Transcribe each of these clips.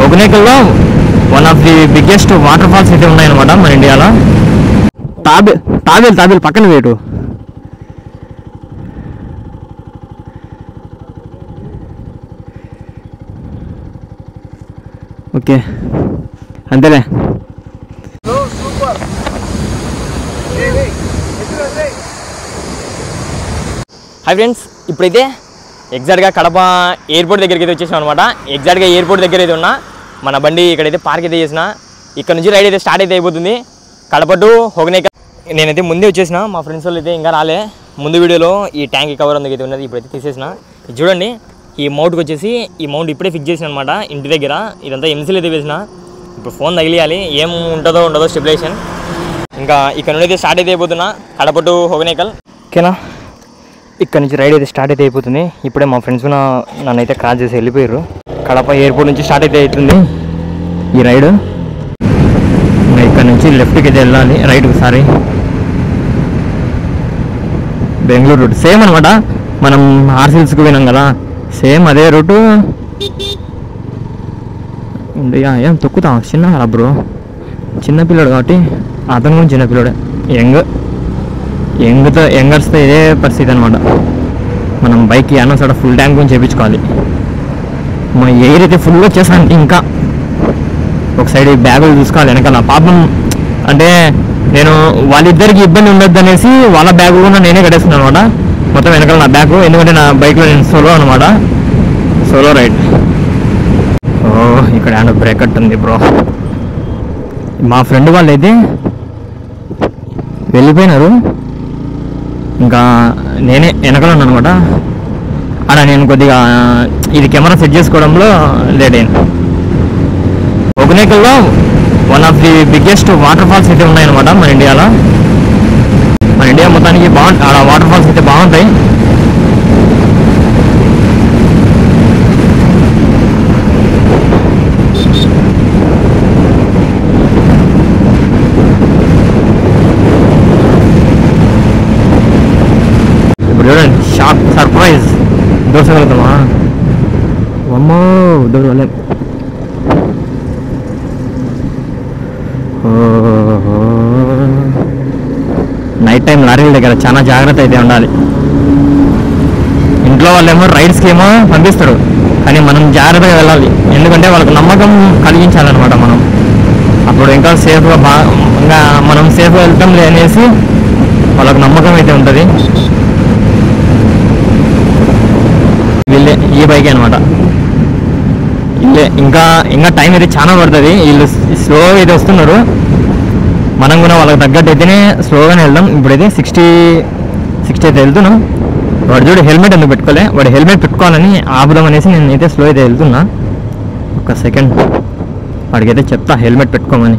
హొగెనకల్లో one of the biggest waterfalls అయితే ఉన్నాయన్నమాట మన ఇండియాలో. తాబేలు పక్కన వేటు. ఓకే అంతేలే. హాయ్ ఫ్రెండ్స్, ఇప్పుడైతే ఎగ్జాక్ట్గా కడప ఎయిర్పోర్ట్ దగ్గరికి అయితే వచ్చేసాం అనమాట. ఎగ్జాక్ట్గా ఎయిర్పోర్ట్ దగ్గర అయితే ఉన్నా. మన బండి ఇక్కడైతే పార్క్ అయితే చేసిన. ఇక్కడ నుంచి రైడ్ అయితే స్టార్ట్ అయితే అయిపోతుంది కడప టు హొగెనకల్. నేనైతే ముందే వచ్చేసిన, మా ఫ్రెండ్స్ వాళ్ళు అయితే ఇంకా రాలే. ముందు వీడియోలో ఈ ట్యాంక్ కవర్ అందుకైతే ఉన్నది, ఇప్పుడైతే తీసేసిన. ఇది చూడండి, ఈ మౌంట్కి వచ్చేసి ఈ మౌంట్ ఇప్పుడే ఫిక్స్ చేసిన అనమాట ఇంటి దగ్గర. ఇదంతా ఎంసీలు అయితే వేసిన. ఇప్పుడు ఫోన్ తగిలియాలి, ఏం ఉండదో స్టెబిలైజేషన్. ఇంకా ఇక్కడ నుండి అయితే స్టార్ట్ అయితే అయిపోతున్నా కడప టు హొగెనకల్. ఓకేనా, ఇక్కడ నుంచి రైడ్ అయితే స్టార్ట్ అయితే అయిపోతుంది. ఇప్పుడే మా ఫ్రెండ్స్ నన్ను అయితే క్రాస్ చేసి వెళ్ళిపోయారు. కడప ఎయిర్పోర్ట్ నుంచి స్టార్ట్ అయితే అవుతుంది ఈ రైడ్. ఇక్కడ నుంచి లెఫ్ట్కి అయితే వెళ్ళాలి, రైట్కి. సారీ, బెంగళూరు రూట్ సేమ్ అనమాట. మనం ఆర్సిల్స్కి పోయినాం కదా, సేమ్ అదే రూటు. ఏం తొక్కుతాం, చిన్న బ్రో, చిన్నపిల్లడు కాబట్టి అతను కూడా చిన్నపిల్లడే. యంగర్స్తో ఇదే పరిస్థితి అనమాట. మనం బైక్ అనవసర ఫుల్ ట్యాంక్ గురించి చేయించుకోవాలి. మన ఎయిర్ అయితే ఫుల్ వచ్చేసాను. ఇంకా ఒక సైడ్ బ్యాగులు చూసుకోవాలి వెనకాల. పాపం అంటే నేను వాళ్ళిద్దరికి ఇబ్బంది ఉండొద్దు అనేసి వాళ్ళ బ్యాగు కూడా నేనే కట్టేస్తున్నాను అనమాట. మొత్తం వెనకాల నా బ్యాగు, ఎందుకంటే నా బైక్లో నేను సోలో అనమాట, సోలో రైడ్. ఇక్కడ హ్యాండ్ బ్రేక్ ఉంది బ్రో. మా ఫ్రెండ్ వాళ్ళు అయితే వెళ్ళిపోయినారు, ఇంకా నేనే వెనకాల ఉన్నాను అనమాట. అలా నేను కొద్దిగా ఇది కెమెరా సెట్ చేసుకోవడంలో లేట్ అయింది. హొగెనకల్లో one of the biggest waterfalls అయితే ఉన్నాయన్నమాట మన ఇండియాలో. మన ఇండియా మొత్తానికి ఆడ వాటర్ ఫాల్స్ అయితే బాగుంటాయి. చూడండి, షాక్ సర్ప్రైజ్. దోసగలుగుతామా? అమ్మో, దూరం. నైట్ టైం లారీల దగ్గర చాలా జాగ్రత్త అయితే ఉండాలి. ఇంట్లో వాళ్ళేమో రైడ్స్కి ఏమో పంపిస్తారు, కానీ మనం జాగ్రత్తగా వెళ్ళాలి. ఎందుకంటే వాళ్ళకి నమ్మకం కలిగించాలన్నమాట మనం. అప్పుడు ఇంకా సేఫ్గా ఇంకా మనం సేఫ్గా వెళ్తాం అనేసి వాళ్ళకి నమ్మకం అయితే ఉంటుంది. వీళ్ళే ఈ బైక్ అనమాట. ఇంకా టైం అయితే చాలా పడుతుంది. వీళ్ళు స్లో అయితే వస్తున్నారు, మనం కూడా వాళ్ళకి తగ్గట్టు అయితేనే స్లోగానే వెళ్దాం. ఇప్పుడైతే 60 అయితే వెళ్తున్నాం. వాడు చూడు హెల్మెట్ ఎందుకు పెట్టుకోలే, వాడు హెల్మెట్ పెట్టుకోవాలని ఆపుదాం అనేసి నేనైతే స్లో అయితే వెళ్తున్నా. ఒక సెకండ్, వాడికైతే చెప్తా హెల్మెట్ పెట్టుకోమని.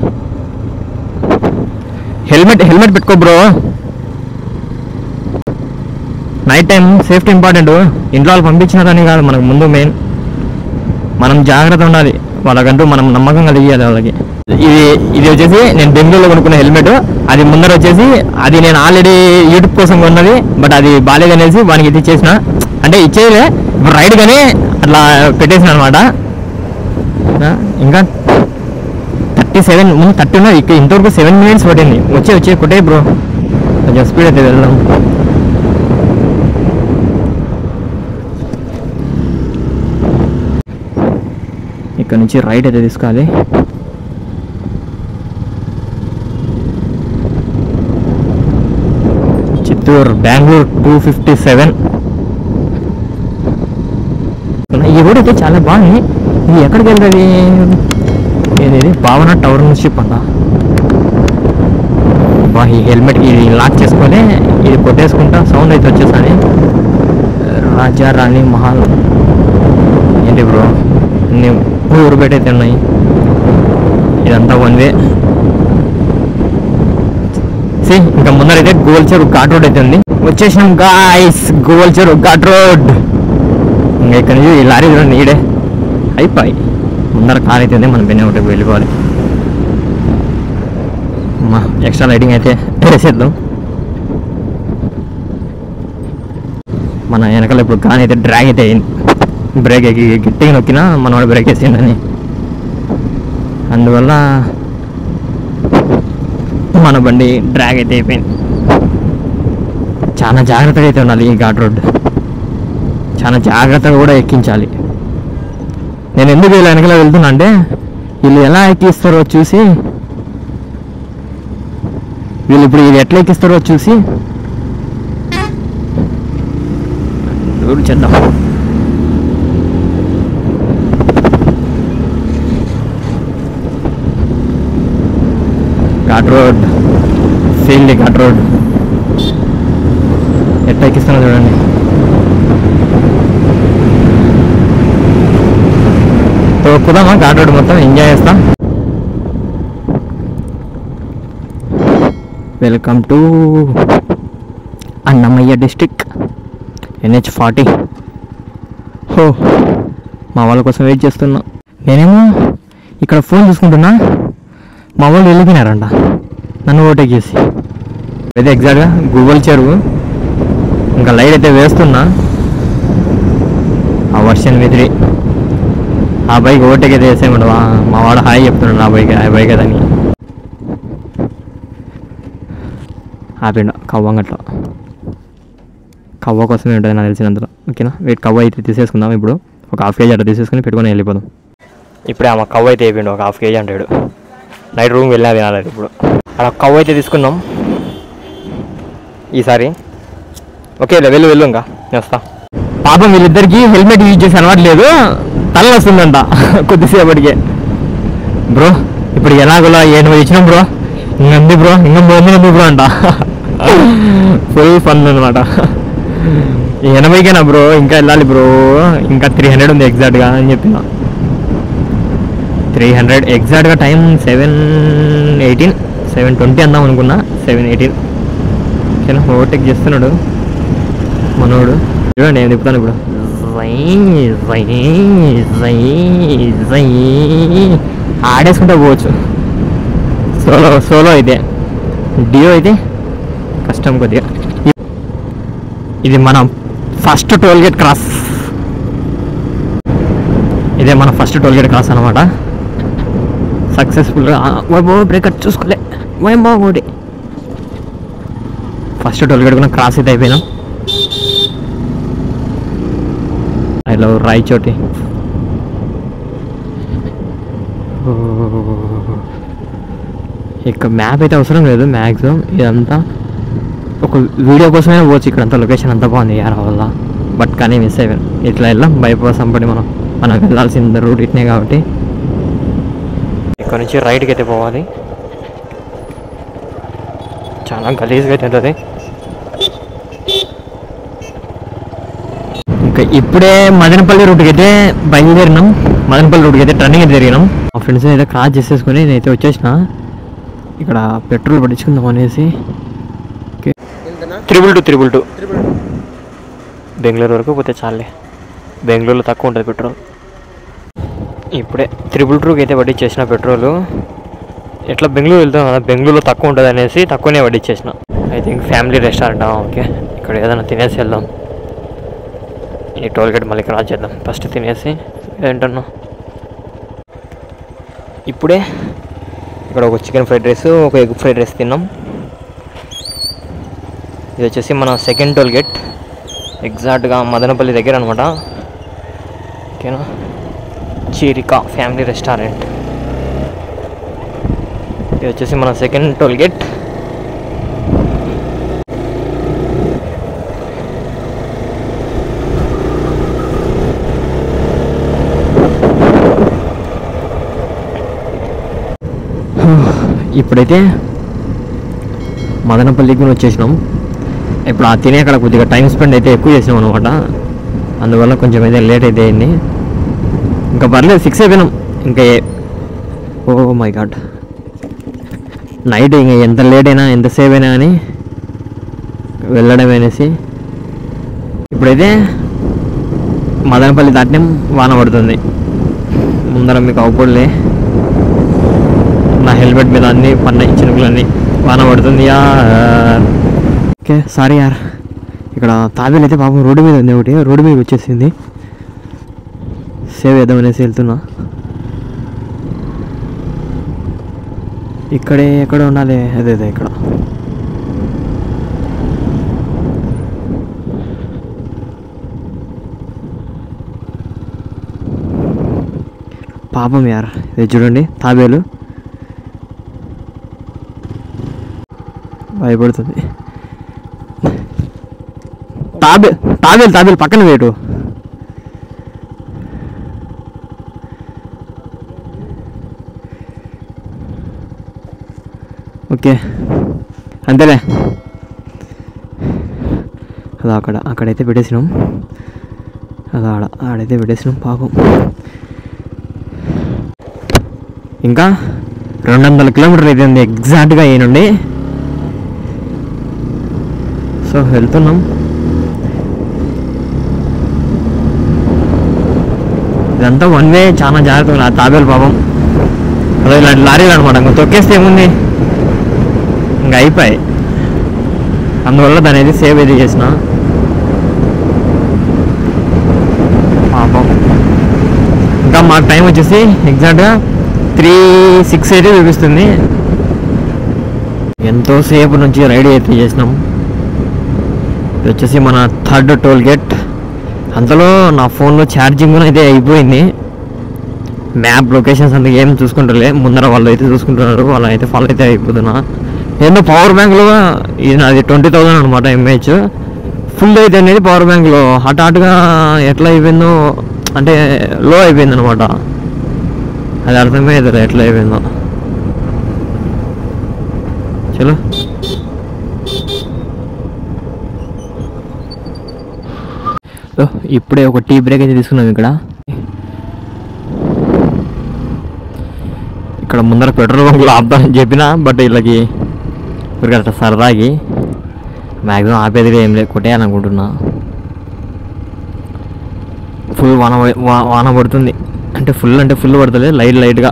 హెల్మెట్ పెట్టుకో bro. Night time safety important. ఇంట్లో వాళ్ళు పంపించినారని కాదు, మనకు ముందు మెయిన్ మనం జాగ్రత్త ఉండాలి. వాళ్ళకంటూ మనం నమ్మకం కలిగియాలి వాళ్ళకి. ఇది వచ్చేసి నేను బెంగళూరులో కొనుక్కున్న హెల్మెట్. అది ముందర వచ్చేసి అది నేను ఆల్రెడీ యూట్యూబ్ కోసం కొన్నది, బట్ అది బాగాలేదనేసి వానికి ఇది ఇచ్చేసిన. అంటే ఇచ్చేదే ఇప్పుడు రైడ్ కానీ అట్లా పెట్టేసిన అనమాట. ఇంకా 37 ముందు 30 ఉన్నది. ఇంతవరకు 7 minutes పట్టింది. వచ్చే కొట్టే బ్రో, కొంచెం స్పీడ్ అయితే వెళ్దాం. ఇక్కడ నుంచి రైట్ అయితే తీసుకోవాలి. చిత్తూరు బెంగళూరు 257. ఈ రోడ్ అయితే చాలా బాగుంది. ఇది ఎక్కడికి వెళ్తుంది? ఏది భావన టౌన్షిప్ అంట. ఈ హెల్మెట్ ఇది లాక్ చేసుకొని ఇది కొట్టేసుకుంటా సౌండ్ అయితే వచ్చేసాను. రాజా రాణి మహల్ ఏంటి బ్రో, ఊరు బయట అయితే ఉన్నాయి. ఇదంతా 1 way. ఇంకా ముందరైతే గోల్చెరు ఘాట్ రోడ్ అయితే ఉంది. వచ్చేసినాం గాయ్స్, గోల్చెరు ఘాట్ రోడ్. ఇంకా ఇక్కడ నుంచి ఈ లారీ చూడండి, ఈడే అయిపోయి ముందర కార్ అయితే ఉంది. మనం బెన్న ఒకటి వెళ్ళిపోవాలి. అమ్మా, ఎక్స్ట్రా లైటింగ్ అయితే వేసేద్దాం. మన వెనకాల ఇప్పుడు కార్ అయితే డ్రాగ్ అయితే అయింది. బ్రేక్ గట్టిగా నొక్కినా మనవాడు బ్రేక్ వేసిండని. అందువల్ల మన బండి డ్రాగ్ అయితే అయిపోయింది. చాలా జాగ్రత్తగా అయితే ఉండాలి ఈ ఘాట్ రోడ్, చాలా జాగ్రత్తగా కూడా ఎక్కించాలి. నేను ఎందుకు వీళ్ళ వెనకలా వెళ్తున్నా అంటే వీళ్ళు ఎలా ఎక్కిస్తారో చూసి, వీళ్ళు ఇప్పుడు ఇది ఎట్లా ఎక్కిస్తారో చూసి దూరం చేద్దాం. Ghat road, field ghat road ఎట్లా ఎక్కిస్తానో చూడండి. తోక్కుదామా ఘాట్ రోడ్ మొత్తం ఎంజాయ్ చేస్తాం. Welcome to Annamayya district, NH40. హో, మా వాళ్ళ కోసం వెయిట్ చేస్తున్నా. నేనేమో ఇక్కడ ఫోన్ చూసుకుంటున్నా, మా వాళ్ళు వెళ్ళిపోయినారంట నన్ను ఓవర్టేక్ చేసి. అయితే ఎగ్జాక్ట్గా గూగుల్ చెరువు, ఇంకా లైట్ అయితే వేస్తున్నా. ఆ వర్షన్ విదిరి ఆ బైక్ ఓవర్టేక్ అయితే వేసేయమంట. మా వాడు హాయ్ చెప్తున్నాడు ఆ బైక్ అదని. ఆపిండ కవ్వంగట్లో, కవ్వ కోసమే ఉంటుంది నాకు తెలిసినంతలో. ఓకేనా, వెయిట్ కవ్వ అయితే తీసేసుకుందాం. ఇప్పుడు ఒక ½ kg అట్లా తీసేసుకుని పెట్టుకొని వెళ్ళిపోదాం. ఇప్పుడే ఆమె కవ్వ అయితే అయిపోయింది, ఒక ½ kg అంటాడు. నైట్ రూమ్ వెళ్ళినా తినాలి. ఇప్పుడు అలా కవ్వ అయితే తీసుకున్నాం ఈసారి. ఓకే వెళ్ళు ఇంకా నేను వస్తా. పాపం వీళ్ళిద్దరికి హెల్మెట్ యూజ్ చేసి అలవాట్లేదు, తల వస్తుందంట కొద్దిసేపటికే. బ్రో ఇప్పుడు ఎలాగోలా 8 ఇచ్చినాం బ్రో, ఇంకంది బ్రో, ఇంకా 300 బ్రో అంట. ఫుల్ ఫన్ అనమాట. 80కేనా బ్రో, ఇంకా వెళ్ళాలి బ్రో, ఇంకా 300 ఉంది ఎగ్జాక్ట్గా అని చెప్పిన. 300 ఎగ్జాక్ట్గా. టైం 7:18, 7:20 అందాం అనుకున్నా, 7:18. ఓకేనా, ఓవర్టేక్ చేస్తున్నాడు మనోడు. చూడండి నేను తిప్పుతాను ఇప్పుడు. ఆడేసుకుంటా పోవచ్చు. సోలో అయితే, డియో అయితే కష్టం కొద్దిగా. ఇది మన ఫస్ట్ టోల్గేట్ క్రాస్, ఇదే మన ఫస్ట్ టోల్గేట్ క్రాస్ అనమాట. సక్సెస్ఫుల్గా బ్రేకర్ చూసుకోలే ఒకటి. ఫస్ట్ టోల్గేట్ కూడా క్రాస్ అయితే అయిపోయినాం. I love Rayachoti. ఇక మ్యాప్ అయితే అవసరం లేదు మ్యాక్సిమం. ఇదంతా ఒక వీడియో కోసమే పోవచ్చు. ఇక్కడంతా లొకేషన్ అంతా బాగుంది యారా వల్ల. బట్ కానీ మిస్ అయిపోయాను. ఇట్లా వెళ్ళాం బైపాస్ అంపడి మనం వెళ్ళాల్సిన రూట్ ఇట్నే కాబట్టి ఇక్కడ నుంచి రైట్కి అయితే పోవాలి. చాలా గలీజ్గా అయితే ఉంటుంది. ఇంకా ఇప్పుడే మదనపల్లి రూట్కి అయితే బయలుదేరినాం. మదనపల్లి రూట్కి అయితే టర్నింగ్ అయితే తిరిగినాం. మా ఫ్రెండ్స్ అయితే క్రాస్ చేసేసుకొని నేనైతే వచ్చేసిన. ఇక్కడ పెట్రోల్ పట్టించుకుందాం అనేసి. 322 బెంగళూరు వరకు పోతే చాలే, బెంగళూరులో తక్కువ ఉంటుంది పెట్రోల్. ఇప్పుడే 322కి అయితే పట్టించేసిన పెట్రోలు. ఎట్లా బెంగళూరు వెళ్తాం కదా, బెంగళూరులో తక్కువ ఉంటుంది అనేసి తక్కువనే పట్టించేసిన. I think family restaurant. Okay, ఇక్కడ ఏదైనా తినేసి వెళ్దాం. ఈ టోల్ గేట్ మళ్ళీ క్రాస్ చేద్దాం. ఫస్ట్ తినేసి ఏంటన్నా. ఇప్పుడే ఇక్కడ ఒక చికెన్ ఫ్రైడ్ రైస్, ఒక ఎగ్ ఫ్రైడ్ రైస్ తిన్నాం. ఇది వచ్చేసి మన సెకండ్ టోల్ గేట్, ఎగ్జాక్ట్గా మదనపల్లి దగ్గర అనమాట. ఓకేనా, చీరికా ఫ్యామిలీ రెస్టారెంట్. ఇది వచ్చేసి మన సెకండ్ టోల్ గేట్. ఇప్పుడైతే మదనపల్లికి కూడా వచ్చేసినాం. ఇప్పుడు ఆ తినే అక్కడ కొద్దిగా టైం స్పెండ్ అయితే ఎక్కువ చేసినాం అనమాట. అందువల్ల కొంచెం అయితే లేట్ అయితే అయింది. ఇంకా పర్లేదు 6 అయిపోయినాం. ఇంకా ఓ మై గాడ్, నైట్ ఇంకా ఎంత లేట్ అయినా ఎంతసేపు అయినా అని వెళ్ళడం అనేసి. ఇప్పుడైతే మదనపల్లి దాటినాం. వాన పడుతుంది ముందర, మీకు అవుపడలే. నా హెల్మెట్ మీద అన్నీ పన్నాయి చినుకులన్నీ. వాన పడుతుంది యార్. ఓకే సారీ యార్. ఇక్కడ తాబేలు అయితే పాపం రోడ్డు మీద ఉంది, ఒకటి రోడ్డు మీద వచ్చేసింది. సేవ్ చేద్దామనేసి వెళ్తున్నా. ఇక్కడే ఎక్కడ ఉండాలి. అదే ఇక్కడ. పాపం యార్, ఇది చూడండి తాబేలు భయపడుతుంది. తాబేలు పక్కన వేటు. ఓకే అంతేలే. అదో అక్కడైతే పెట్టేసినాం. అదో ఆడైతే పెట్టేసినాం పాపం. ఇంకా 200 కిలోమీటర్లు అయితే ఉంది ఎగ్జాక్ట్గా ఈ నుండి. సో వెళ్తున్నాం. ఇదంతా వన్ వే, చాలా జాగ్రత్తగా. ఆ తాబేలు పాపం అదే ఇలాంటి లారీలు అనమాట. ఇంకా తొక్కేస్తే ఏముంది, ఇంకా అయిపోయాయి. అందువల్ల దాని అయితే సేవ్ అయితే చేసిన పాపం. ఇంకా మాకు టైం వచ్చేసి ఎగ్జాక్ట్గా 3:06 అయితే చూపిస్తుంది. ఎంతోసేపు నుంచి రైడ్ అయితే చేసినాం. ఇది వచ్చేసి మన 3rd టోల్ గేట్. అంతలో నా ఫోన్లో ఛార్జింగ్ అయితే అయిపోయింది. మ్యాప్ లొకేషన్స్ అంతా ఏం చూసుకుంటారులే, ముందర వాళ్ళు అయితే చూసుకుంటున్నారు. వాళ్ళు అయితే ఫాలో అయితే అయిపోతున్నా. ఏందో పవర్ బ్యాంక్లో ఇది నాది 20,000 అనమాట ఎంఏహెచ్. ఫుల్ అయితే అనేది పవర్ బ్యాంక్లో హఠాత్తుగా ఎట్లా అయిపోయిందో, అంటే లో అయిపోయింది అనమాట. అది అర్థమే అవుతుంది ఎట్లా అయిపోయిందో. చలో ఇప్పుడే ఒక టీ బ్రేక్ అయితే తీసుకున్నాం. ఇక్కడ ముందర పెట్రోల్ బంక్లో ఆపుతానని చెప్పిన, బట్ వీళ్ళకి అట్లా సరదాకి మ్యాక్సిమం ఆపేదిగా ఏం లేదు, కొట్టేయాలనుకుంటున్నా. ఫుల్ వాన పడుతుంది. అంటే ఫుల్ పడుతుంది, లైట్గా.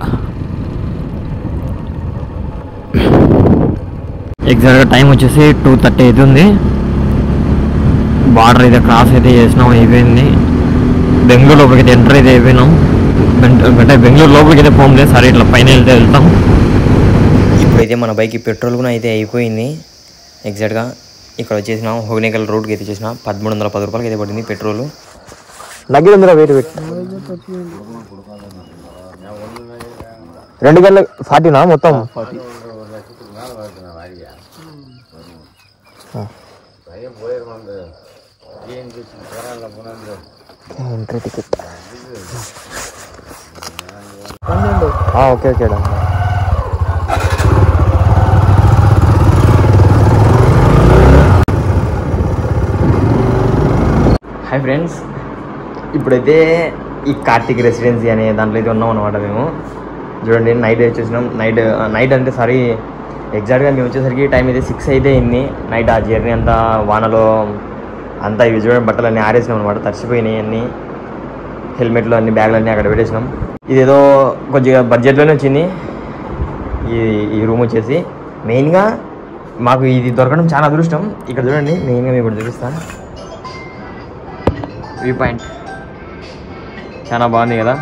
ఎగ్జాక్ట్గా టైం వచ్చేసి 2:30 అవుతుంది. బార్డర్ అయితే క్రాస్ అయితే చేసినాం, అయిపోయింది. బెంగళూరు లోపలికి అయితే ఎంటర్ అయితే అయిపోయినాం. అంటే బెంగళూరు లోపలికి అయితే పోంలేదు, సరే ఇట్లా పైన వెళ్తాం. ఇప్పుడైతే మన బైక్ పెట్రోల్ కూడా అయితే అయిపోయింది. ఎగ్జాక్ట్గా ఇక్కడ వచ్చేసినాం. హోగనేకల్ రోడ్కి అయితే వచ్చేసిన 1310 రూపాయలకి అయితే పడింది పెట్రోల్. నగ్గిరందిరా వెయిట్ పెట్టి 2 గంటల 40నా మొత్తం 40. Entry ticket okay. Hi friends, ఇప్పుడైతే ఈ కార్తిక్ రెసిడెన్సీ అనే దాంట్లో అయితే ఉన్నాం అనమాట. మేము చూడండి నైట్ వచ్చేసినాం. నైట్ అంటే సారీ, ఎగ్జాక్ట్గా మేము వచ్చేసరికి టైం అయితే 6 అయితే అయింది నైట్. ఆ జర్నీ అంతా వానలో అంతా ఇవి చూడండి, బట్టలు అన్నీ ఆరేసినాం అనమాట, తడిసిపోయినాయి అన్నీ. హెల్మెట్లు అన్ని బ్యాగులు అన్నీ అక్కడ పెట్టేసినాం. ఇదేదో కొద్దిగా బడ్జెట్లోనే వచ్చింది ఈ రూమ్ వచ్చేసి. మెయిన్గా మాకు ఇది దొరకడం చాలా అదృష్టం. ఇక్కడ చూడండి, మెయిన్గా మీకు ఇప్పుడు చూపిస్తాను. వ్యూ పాయింట్ చాలా బాగుంది కదా.